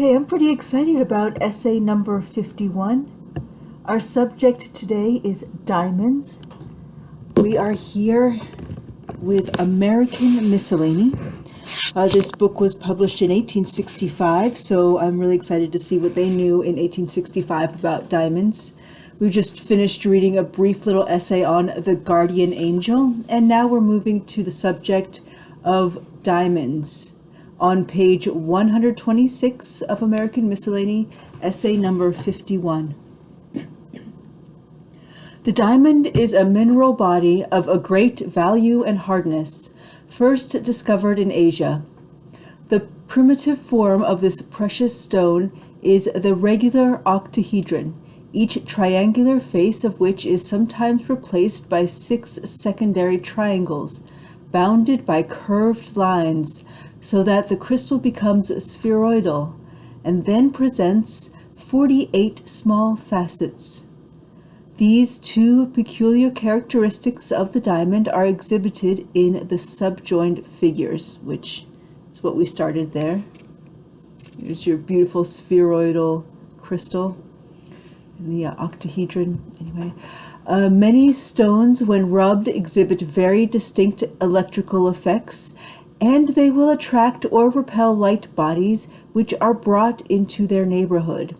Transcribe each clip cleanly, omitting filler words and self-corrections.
Okay, I'm pretty excited about essay number 51. Our subject today is diamonds. We are here with American Miscellany. This book was published in 1865, so I'm really excited to see what they knew in 1865 about diamonds. We just finished reading a brief little essay on the guardian angel, and now we're moving to the subject of diamonds. On page 126 of American Miscellany, essay number 51. The diamond is a mineral body of a great value and hardness, first discovered in Asia. The primitive form of this precious stone is the regular octahedron, each triangular face of which is sometimes replaced by 6 secondary triangles, bounded by curved lines, so that the crystal becomes spheroidal, and then presents 48 small facets. These two peculiar characteristics of the diamond are exhibited in the subjoined figures, which is what we started there. Here's your beautiful spheroidal crystal, and the octahedron. Anyway, many stones, when rubbed, exhibit very distinct electrical effects, and they will attract or repel light bodies which are brought into their neighborhood.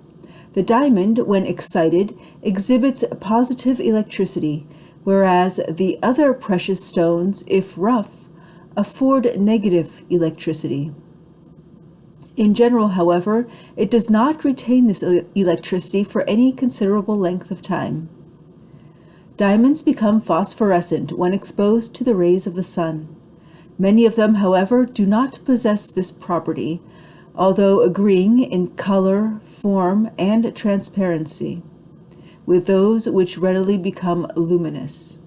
The diamond, when excited, exhibits positive electricity, whereas the other precious stones, if rough, afford negative electricity. In general, however, it does not retain this electricity for any considerable length of time. Diamonds become phosphorescent when exposed to the rays of the sun. Many of them, however, do not possess this property, although agreeing in color, form, and transparency with those which readily become luminous.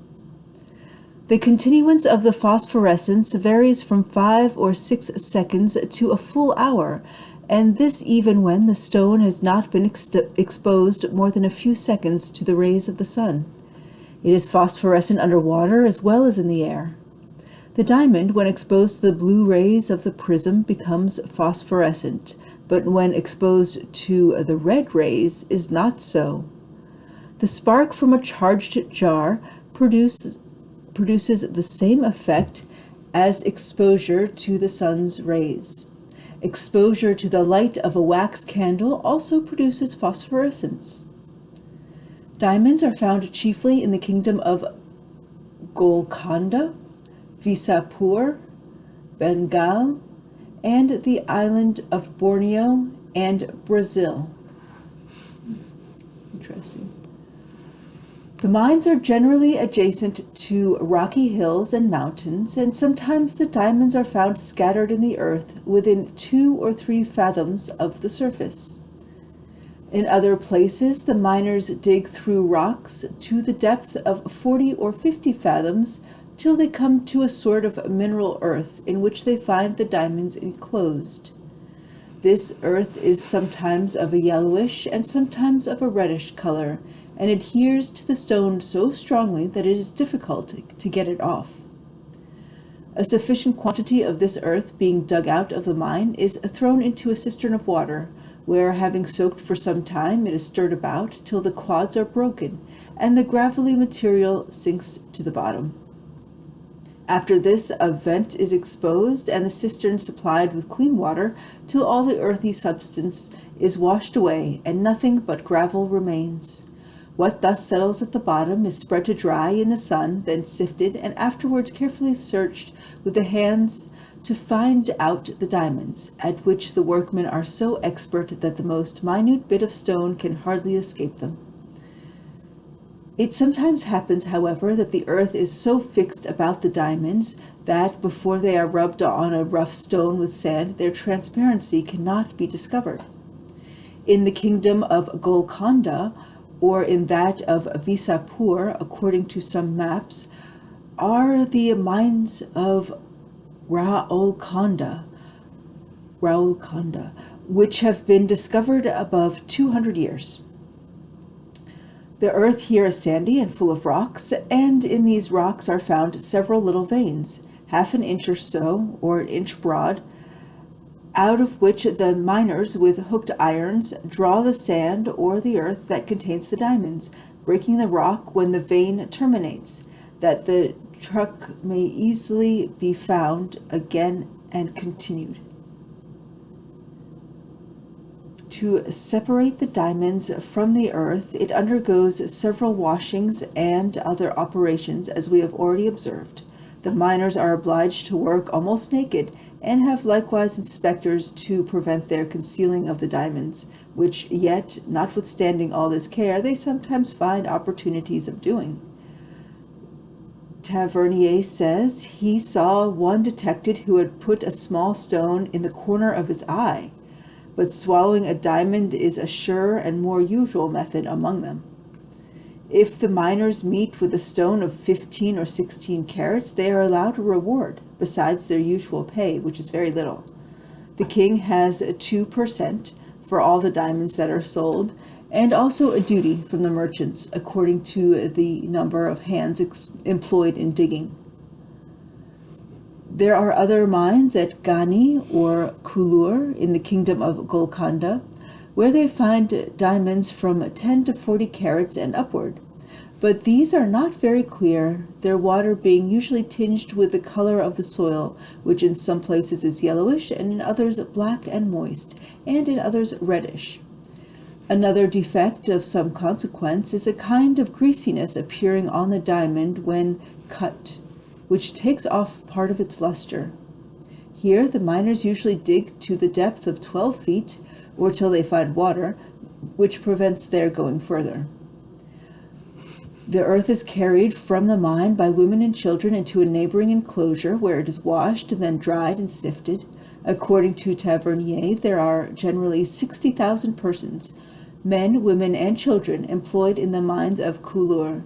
The continuance of the phosphorescence varies from 5 or 6 seconds to a full hour, and this even when the stone has not been exposed more than a few seconds to the rays of the sun. It is phosphorescent under water as well as in the air. The diamond, when exposed to the blue rays of the prism, becomes phosphorescent, but when exposed to the red rays is not so. The spark from a charged jar produces the same effect as exposure to the sun's rays. Exposure to the light of a wax candle also produces phosphorescence. Diamonds are found chiefly in the kingdom of Golconda, Visapur, Bengal, and the island of Borneo and Brazil. Interesting. The mines are generally adjacent to rocky hills and mountains, and sometimes the diamonds are found scattered in the earth within 2 or 3 fathoms of the surface. In other places, the miners dig through rocks to the depth of 40 or 50 fathoms till they come to a sort of mineral earth in which they find the diamonds enclosed. This earth is sometimes of a yellowish and sometimes of a reddish color, and adheres to the stone so strongly that it is difficult to get it off. A sufficient quantity of this earth being dug out of the mine is thrown into a cistern of water, where, having soaked for some time, it is stirred about till the clods are broken, and the gravelly material sinks to the bottom. After this, a vent is exposed, and the cistern supplied with clean water, till all the earthy substance is washed away, and nothing but gravel remains. What thus settles at the bottom is spread to dry in the sun, then sifted, and afterwards carefully searched with the hands to find out the diamonds, at which the workmen are so expert that the most minute bit of stone can hardly escape them. It sometimes happens, however, that the earth is so fixed about the diamonds that, before they are rubbed on a rough stone with sand, their transparency cannot be discovered. In the kingdom of Golconda, or in that of Visapur, according to some maps, are the mines of Raolconda, which have been discovered above 200 years. The earth here is sandy and full of rocks, and in these rocks are found several little veins, half an inch or so, or an inch broad, out of which the miners with hooked irons draw the sand or the earth that contains the diamonds, breaking the rock when the vein terminates, that the truck may easily be found again and continued. To separate the diamonds from the earth, it undergoes several washings and other operations, as we have already observed. The miners are obliged to work almost naked, and have likewise inspectors to prevent their concealing of the diamonds, which yet, notwithstanding all this care, they sometimes find opportunities of doing. Tavernier says he saw one detected who had put a small stone in the corner of his eye, but swallowing a diamond is a surer and more usual method among them. If the miners meet with a stone of 15 or 16 carats, they are allowed a reward, besides their usual pay, which is very little. The king has 2% for all the diamonds that are sold, and also a duty from the merchants, according to the number of hands employed in digging. There are other mines at Gani or Kulur in the kingdom of Golconda, where they find diamonds from 10 to 40 carats and upward. But these are not very clear, their water being usually tinged with the color of the soil, which in some places is yellowish, and in others black and moist, and in others reddish. Another defect of some consequence is a kind of greasiness appearing on the diamond when cut, which takes off part of its luster. Here the miners usually dig to the depth of 12 feet, or till they find water, which prevents their going further. The earth is carried from the mine by women and children into a neighboring enclosure, where it is washed and then dried and sifted. According to Tavernier, there are generally 60,000 persons, men, women, and children, employed in the mines of Kulur.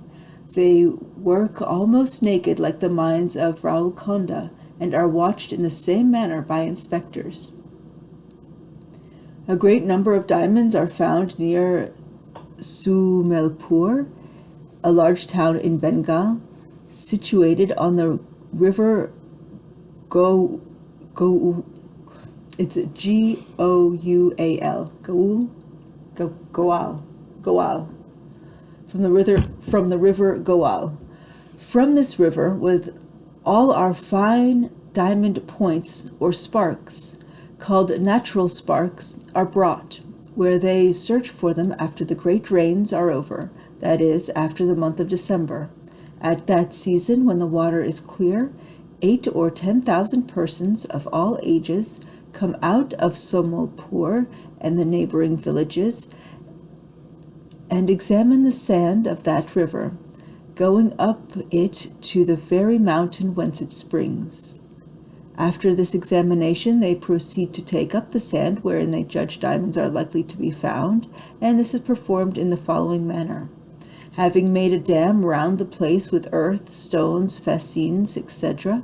They work almost naked like the mines of Raulconda, and are watched in the same manner by inspectors. A great number of diamonds are found near Sumelpur, a large town in Bengal, situated on the river Goal. It's Goual. Goal. From the river Goal. From this river, with all our fine diamond points or sparks, called natural sparks, are brought, where they search for them after the great rains are over, that is, after the month of December. At that season, when the water is clear, 8,000 or 10,000 persons of all ages come out of Somolpur and the neighboring villages, and examine the sand of that river, going up it to the very mountain whence it springs. After this examination, they proceed to take up the sand wherein they judge diamonds are likely to be found, and this is performed in the following manner. Having made a dam round the place with earth, stones, fascines, etc.,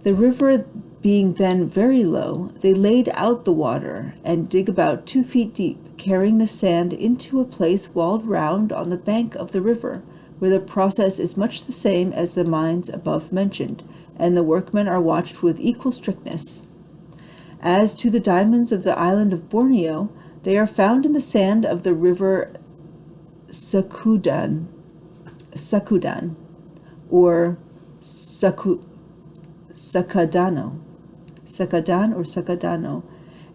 the river being then very low, they laid out the water and dig about 2 feet deep, carrying the sand into a place walled round on the bank of the river, where the process is much the same as the mines above mentioned, and the workmen are watched with equal strictness. As to the diamonds of the island of Borneo, they are found in the sand of the river Sakudan, or Sakadano,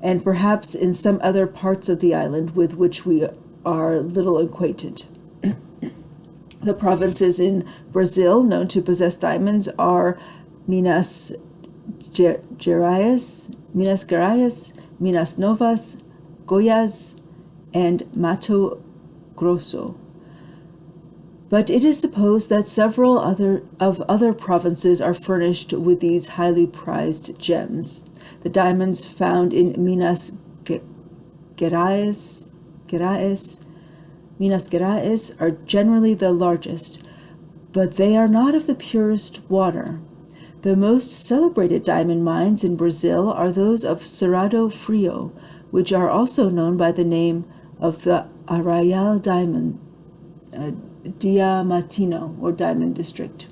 and perhaps in some other parts of the island with which we are little acquainted. The provinces in Brazil known to possess diamonds are Minas Gerais, Minas Novas, Goiás, and Mato Grosso. But it is supposed that several other provinces are furnished with these highly prized gems. The diamonds found in Minas Gerais are generally the largest, but they are not of the purest water. The most celebrated diamond mines in Brazil are those of Cerrado Frio, which are also known by the name of the Arraial Diamond, Diamantino, or Diamond District.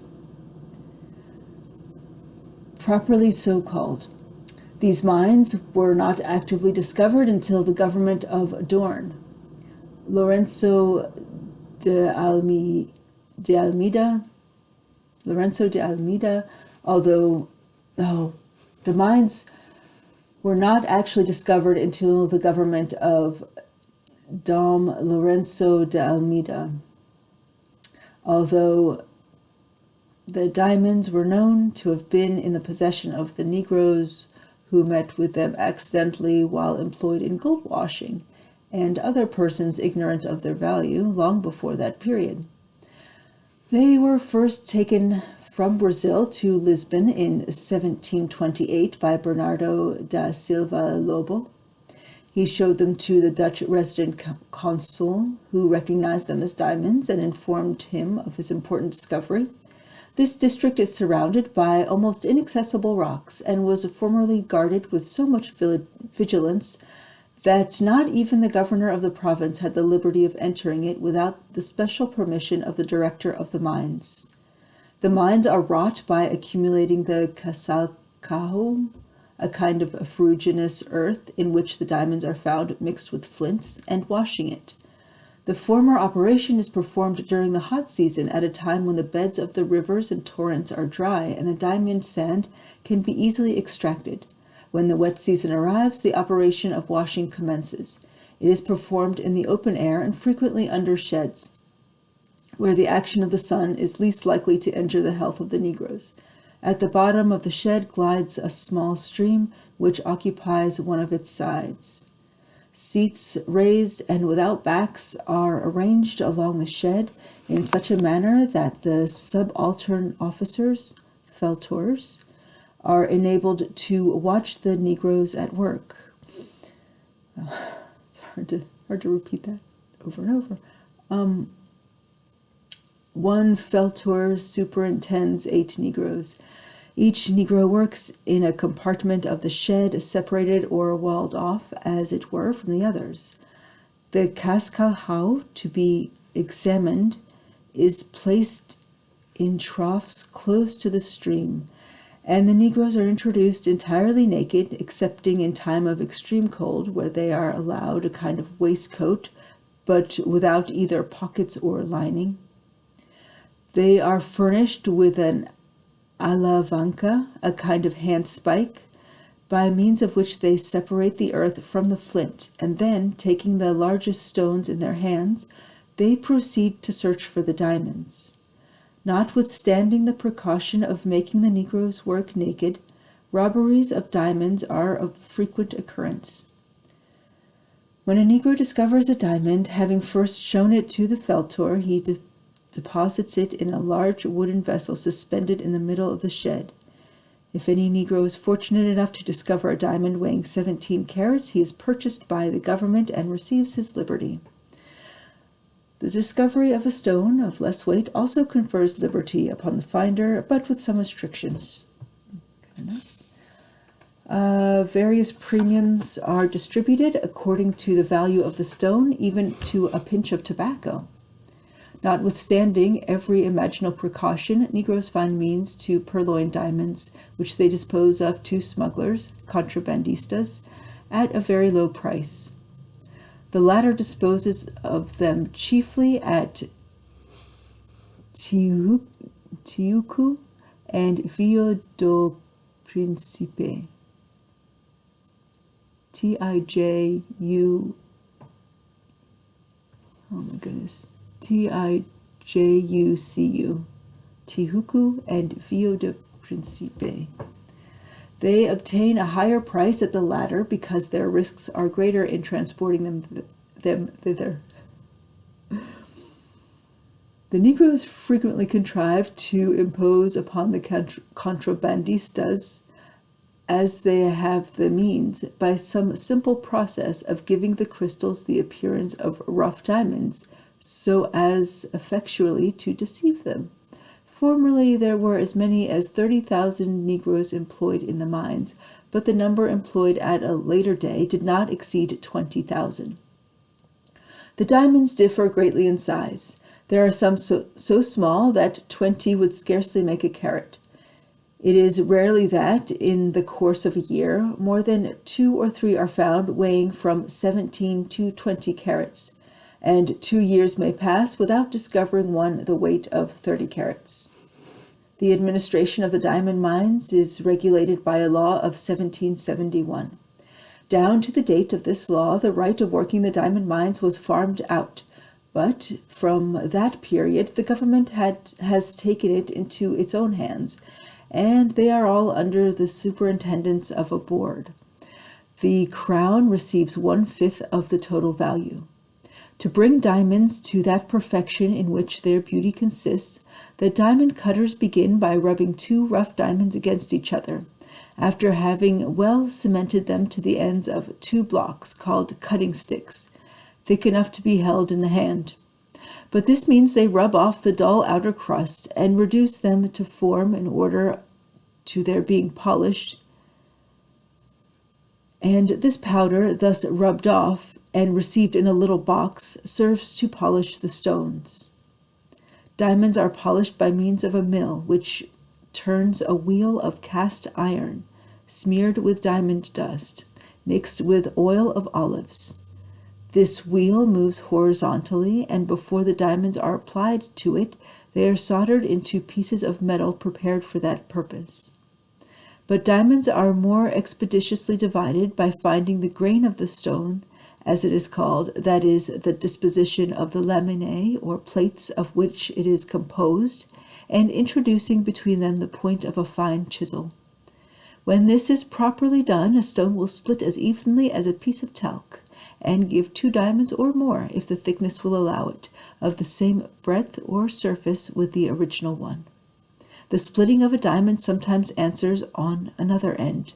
Properly so called. These mines were not actively discovered until the government of Dorn. Lorenzo de Almeida, although the mines were not actually discovered until the government of Dom Lorenzo de Almeida. Although the diamonds were known to have been in the possession of the Negroes who met with them accidentally while employed in gold washing, and other persons ignorant of their value long before that period. They were first taken from Brazil to Lisbon in 1728 by Bernardo da Silva Lobo. He showed them to the Dutch resident consul, who recognized them as diamonds and informed him of his important discovery. This district is surrounded by almost inaccessible rocks and was formerly guarded with so much vigilance that not even the governor of the province had the liberty of entering it without the special permission of the director of the mines. The mines are wrought by accumulating the casalcajo, a kind of ferruginous earth in which the diamonds are found mixed with flints, and washing it. The former operation is performed during the hot season at a time when the beds of the rivers and torrents are dry and the diamond sand can be easily extracted. When the wet season arrives, the operation of washing commences. It is performed in the open air and frequently under sheds, where the action of the sun is least likely to injure the health of the Negroes. At the bottom of the shed glides a small stream which occupies one of its sides. Seats raised and without backs are arranged along the shed in such a manner that the subaltern officers, feltors, are enabled to watch the Negroes at work. It's hard to repeat that over and over. One feltor superintends 8 Negroes. Each Negro works in a compartment of the shed, separated or walled off, as it were, from the others. The cascalhau to be examined is placed in troughs close to the stream, and the Negroes are introduced entirely naked, excepting in time of extreme cold, where they are allowed a kind of waistcoat, but without either pockets or lining. They are furnished with an alavanca, a kind of handspike, by means of which they separate the earth from the flint, and then, taking the largest stones in their hands, they proceed to search for the diamonds. Notwithstanding the precaution of making the Negroes work naked, robberies of diamonds are of frequent occurrence. When a Negro discovers a diamond, having first shown it to the feltor, he deposits it in a large wooden vessel suspended in the middle of the shed. If any Negro is fortunate enough to discover a diamond weighing 17 carats, he is purchased by the government and receives his liberty. The discovery of a stone of less weight also confers liberty upon the finder, but with some restrictions. Various premiums are distributed according to the value of the stone, even to a pinch of tobacco. Notwithstanding every imaginable precaution, Negroes find means to purloin diamonds, which they dispose of to smugglers, contrabandistas, at a very low price. The latter disposes of them chiefly at Tijuco and Vio do Principe. T-I-J-U, oh my goodness, T-I-J-U-C-U, Tijuco and Vio de Principe. They obtain a higher price at the latter because their risks are greater in transporting them thither. The Negroes frequently contrive to impose upon the contrabandistas, as they have the means, by some simple process of giving the crystals the appearance of rough diamonds, so as effectually to deceive them. Formerly there were as many as 30,000 Negroes employed in the mines, but the number employed at a later day did not exceed 20,000. The diamonds differ greatly in size. There are some so small that 20 would scarcely make a carat. It is rarely that, in the course of a year, more than 2 or 3 are found weighing from 17 to 20 carats, and 2 years may pass without discovering one the weight of 30 carats. The administration of the diamond mines is regulated by a law of 1771. Down to the date of this law, the right of working the diamond mines was farmed out, but from that period the government has taken it into its own hands, and they are all under the superintendence of a board. The crown receives 1/5 of the total value. To bring diamonds to that perfection in which their beauty consists, the diamond cutters begin by rubbing 2 rough diamonds against each other, after having well cemented them to the ends of 2 blocks called cutting sticks, thick enough to be held in the hand. But this means they rub off the dull outer crust and reduce them to form in order to their being polished, and this powder, thus rubbed off and received in a little box, serves to polish the stones. Diamonds are polished by means of a mill, which turns a wheel of cast iron, smeared with diamond dust, mixed with oil of olives. This wheel moves horizontally, and before the diamonds are applied to it, they are soldered into pieces of metal prepared for that purpose. But diamonds are more expeditiously divided by finding the grain of the stone, as it is called, that is, the disposition of the laminae or plates of which it is composed, and introducing between them the point of a fine chisel. When this is properly done, a stone will split as evenly as a piece of talc, and give 2 diamonds or more, if the thickness will allow it, of the same breadth or surface with the original one. The splitting of a diamond sometimes answers on another end,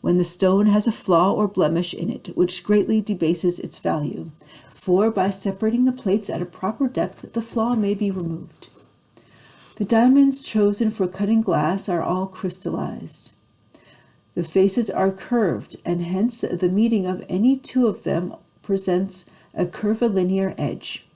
when the stone has a flaw or blemish in it, which greatly debases its value, for by separating the plates at a proper depth, the flaw may be removed. The diamonds chosen for cutting glass are all crystallized. The faces are curved, and hence the meeting of any 2 of them presents a curvilinear edge.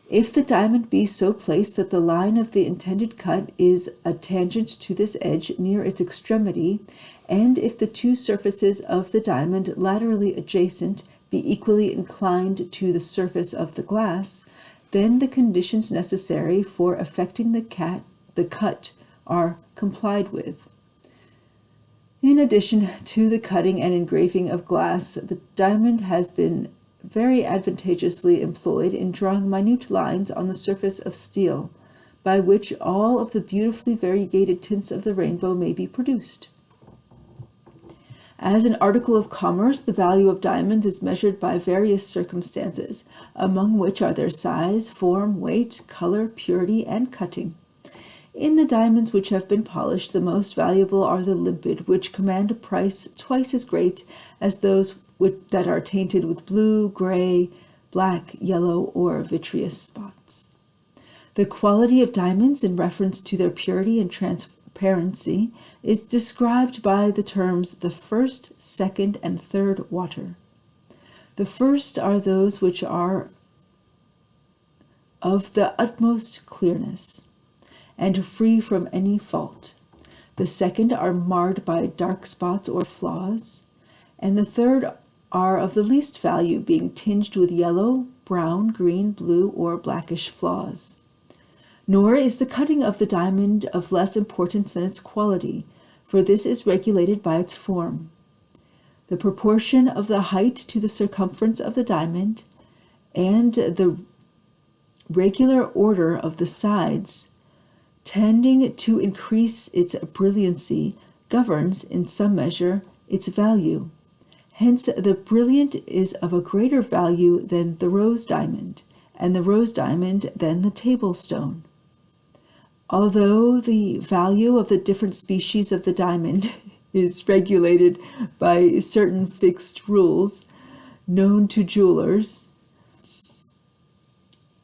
If the diamond be so placed that the line of the intended cut is a tangent to this edge near its extremity, and if the 2 surfaces of the diamond laterally adjacent be equally inclined to the surface of the glass, then the conditions necessary for effecting the cut are complied with. In addition to the cutting and engraving of glass, the diamond has been very advantageously employed in drawing minute lines on the surface of steel, by which all of the beautifully variegated tints of the rainbow may be produced. As an article of commerce, the value of diamonds is measured by various circumstances, among which are their size, form, weight, color, purity, and cutting. In the diamonds which have been polished, the most valuable are the limpid, which command a price twice as great as those that are tainted with blue, gray, black, yellow, or vitreous spots. The quality of diamonds in reference to their purity and transparency is described by the terms the first, second, and third water. The first are those which are of the utmost clearness and free from any fault. The second are marred by dark spots or flaws, and the third are of the least value, being tinged with yellow, brown, green, blue, or blackish flaws. Nor is the cutting of the diamond of less importance than its quality, for this is regulated by its form. The proportion of the height to the circumference of the diamond, and the regular order of the sides, tending to increase its brilliancy, governs, in some measure, its value. Hence, the brilliant is of a greater value than the rose diamond, and the rose diamond than the table stone. Although the value of the different species of the diamond is regulated by certain fixed rules known to jewelers,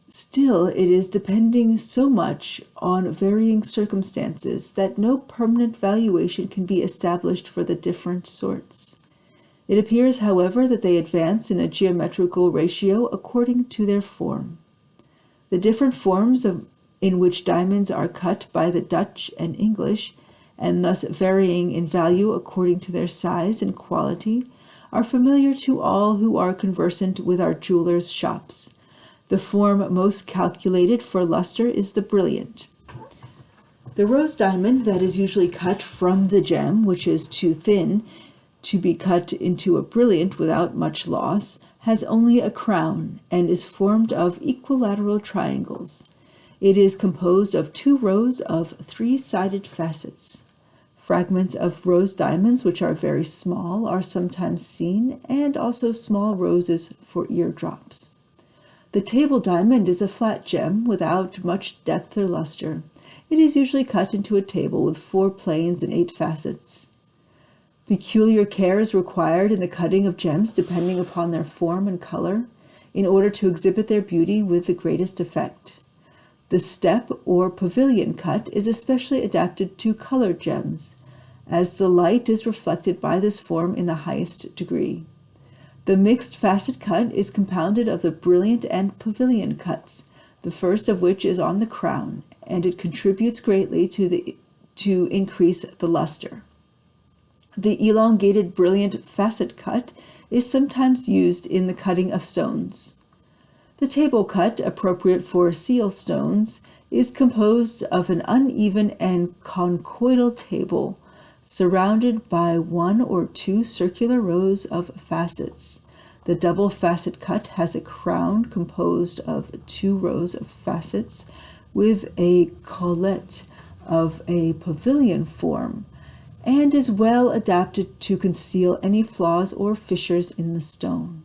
still it is depending so much on varying circumstances that no permanent valuation can be established for the different sorts. It appears, however, that they advance in a geometrical ratio according to their form. The different forms in which diamonds are cut by the Dutch and English, and thus varying in value according to their size and quality, are familiar to all who are conversant with our jewelers' shops. The form most calculated for luster is the brilliant. The rose diamond that is usually cut from the gem, which is too thin to be cut into a brilliant without much loss, has only a crown and is formed of equilateral triangles. It is composed of 2 rows of 3-sided facets. Fragments of rose diamonds, which are very small, are sometimes seen, and also small roses for eardrops. The table diamond is a flat gem without much depth or luster. It is usually cut into a table with 4 planes and 8 facets. Peculiar care is required in the cutting of gems depending upon their form and color, in order to exhibit their beauty with the greatest effect. The step or pavilion cut is especially adapted to colored gems, as the light is reflected by this form in the highest degree. The mixed facet cut is compounded of the brilliant and pavilion cuts, the first of which is on the crown, and it contributes greatly to increase the luster. The elongated brilliant facet cut is sometimes used in the cutting of stones. The table cut, appropriate for seal stones, is composed of an uneven and conchoidal table, surrounded by 1 or 2 circular rows of facets. The double facet cut has a crown composed of 2 rows of facets, with a collet of a pavilion form, and is well adapted to conceal any flaws or fissures in the stone.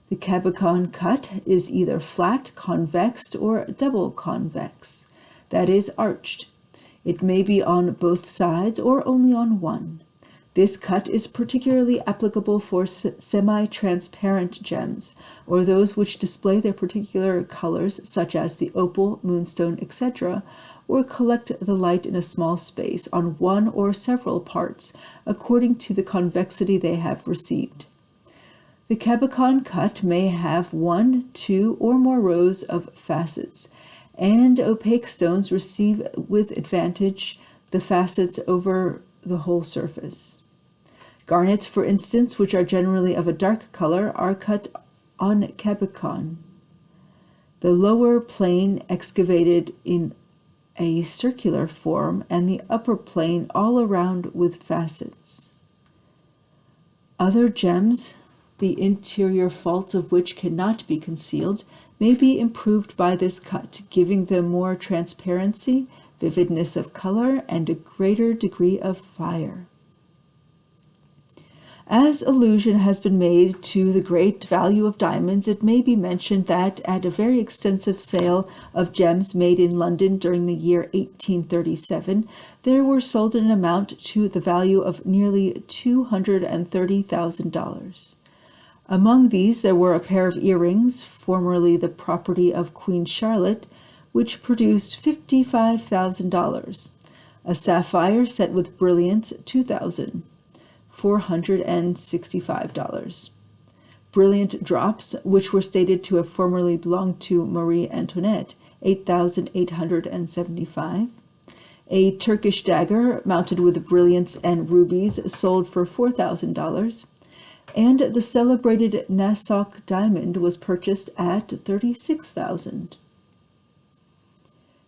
The cabochon cut is either flat, convex, or double convex, that is, arched. It may be on both sides or only on one. This cut is particularly applicable for semi-transparent gems, or those which display their particular colors, such as the opal, moonstone, etc., or collect the light in a small space on one or several parts, according to the convexity they have received. The cabochon cut may have 1, 2, or more rows of facets, and opaque stones receive with advantage the facets over the whole surface. Garnets, for instance, which are generally of a dark color, are cut on cabochon. The lower plane excavated in a circular form, and the upper plane all around with facets. Other gems, the interior faults of which cannot be concealed, may be improved by this cut, giving them more transparency, vividness of color, and a greater degree of fire. As allusion has been made to the great value of diamonds, it may be mentioned that at a very extensive sale of gems made in London during the year 1837, there were sold an amount to the value of nearly $230,000. Among these there were a pair of earrings, formerly the property of Queen Charlotte, which produced $55,000, a sapphire set with brilliants, $2,465. Brilliant drops, which were stated to have formerly belonged to Marie Antoinette, $8,875. A Turkish dagger mounted with brilliants and rubies sold for $4,000. And the celebrated Nassau diamond was purchased at $36,000.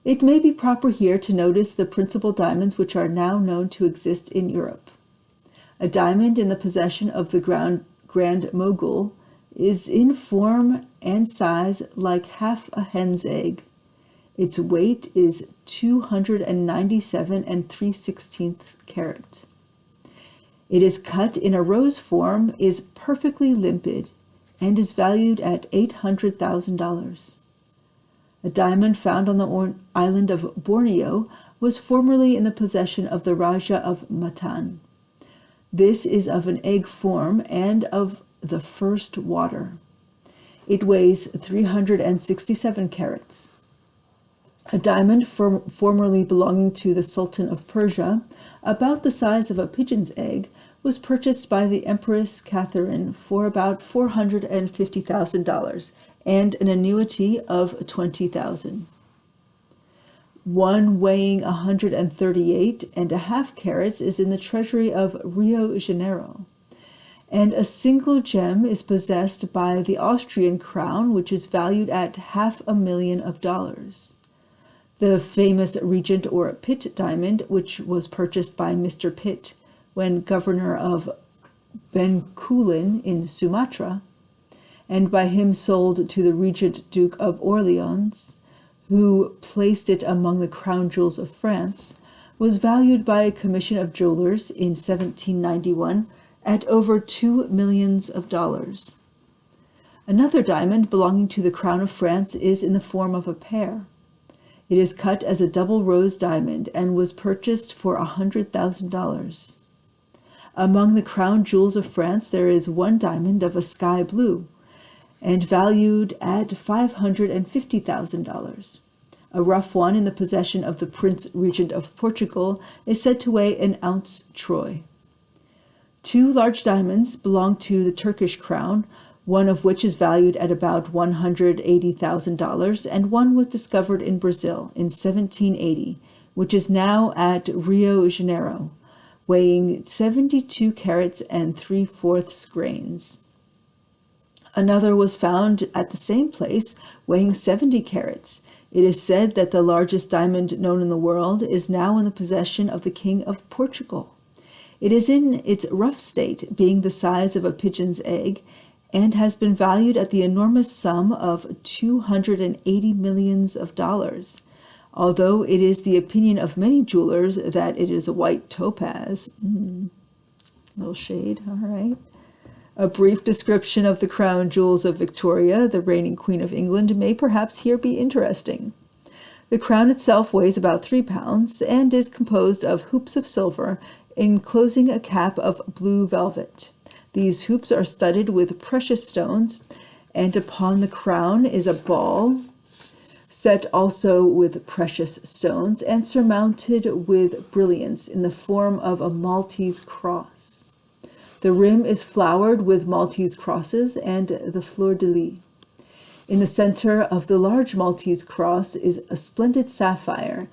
It may be proper here to notice the principal diamonds which are now known to exist in Europe. A diamond in the possession of the Grand Mogul is in form and size like half a hen's egg. Its weight is 297 3/16 carat. It is cut in a rose form, is perfectly limpid, and is valued at $800,000. A diamond found on the island of Borneo was formerly in the possession of the Raja of Matan. This is of an egg form and of the first water. It weighs 367 carats. A diamond formerly belonging to the Sultan of Persia, about the size of a pigeon's egg, was purchased by the Empress Catherine for about $450,000 and an annuity of $20,000. One weighing 138.5 carats is in the treasury of Rio de Janeiro. And a single gem is possessed by the Austrian crown, which is valued at $500,000. The famous Regent or Pitt diamond, which was purchased by Mr. Pitt when governor of Bencoolen in Sumatra, and by him sold to the Regent Duke of Orleans, who placed it among the crown jewels of France, was valued by a commission of jewelers in 1791 at over $2 million. Another diamond belonging to the crown of France is in the form of a pear. It is cut as a double rose diamond and was purchased for $100,000. Among the crown jewels of France there is one diamond of a sky blue, and valued at $550,000. A rough one in the possession of the Prince Regent of Portugal is said to weigh an ounce troy. Two large diamonds belong to the Turkish crown, one of which is valued at about $180,000, and one was discovered in Brazil in 1780, which is now at Rio de Janeiro, weighing 72 carats and 3/4 grains. Another was found at the same place, weighing 70 carats. It is said that the largest diamond known in the world is now in the possession of the King of Portugal. It is in its rough state, being the size of a pigeon's egg, and has been valued at the enormous sum of $280 million, although it is the opinion of many jewelers that it is a white topaz. Little shade, all right. A brief description of the crown jewels of Victoria, the reigning Queen of England, may perhaps here be interesting. The crown itself weighs about 3 pounds and is composed of hoops of silver enclosing a cap of blue velvet. These hoops are studded with precious stones, and upon the crown is a ball set also with precious stones and surmounted with brilliants in the form of a Maltese cross. The rim is flowered with Maltese crosses and the fleur-de-lis. In the center of the large Maltese cross is a splendid sapphire,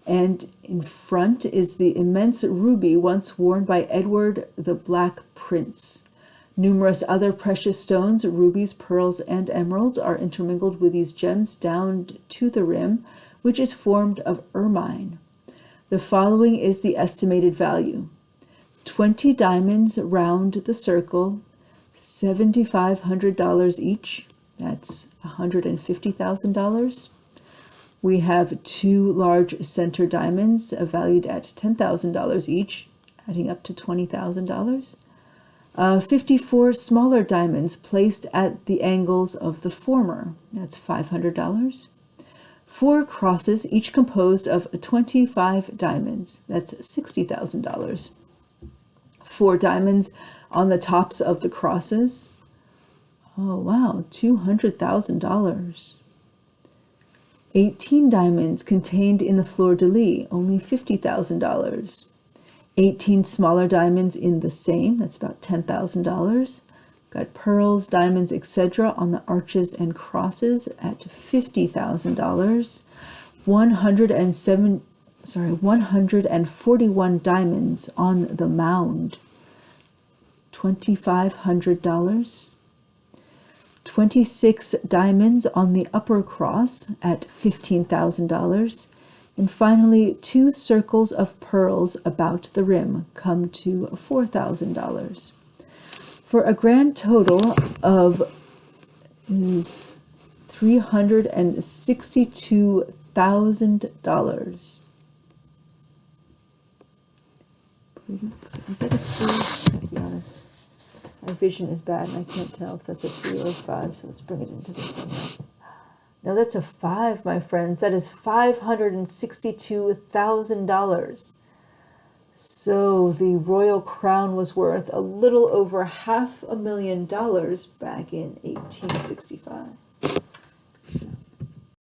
and in front is the immense ruby once worn by Edward the Black Prince. Numerous other precious stones, rubies, pearls, and emeralds are intermingled with these gems down to the rim, which is formed of ermine. The following is the estimated value. 20 diamonds round the circle, $7,500 each. That's $150,000. We have 2 large center diamonds valued at $10,000 each, adding up to $20,000. 54 smaller diamonds placed at the angles of the former. That's $500. 4 crosses, each composed of 25 diamonds. That's $60,000. 4 diamonds on the tops of the crosses. Oh, wow, $200,000. 18 diamonds contained in the fleur-de-lis, only $50,000. 18 smaller diamonds in the same, that's about $10,000. Got pearls, diamonds, etc. on the arches and crosses at $50,000. 141 diamonds on the mound, $2,500. 26 diamonds on the upper cross at $15,000. And finally, 2 circles of pearls about the rim come to $4,000. For a grand total of $362,000. Is that a 3? To be honest, my vision is bad and I can't tell if that's a 3 or a 5, so let's bring it into the sunlight. No, that's a 5, my friends. That is $562,000. So the royal crown was worth a little over $500,000 back in 1865.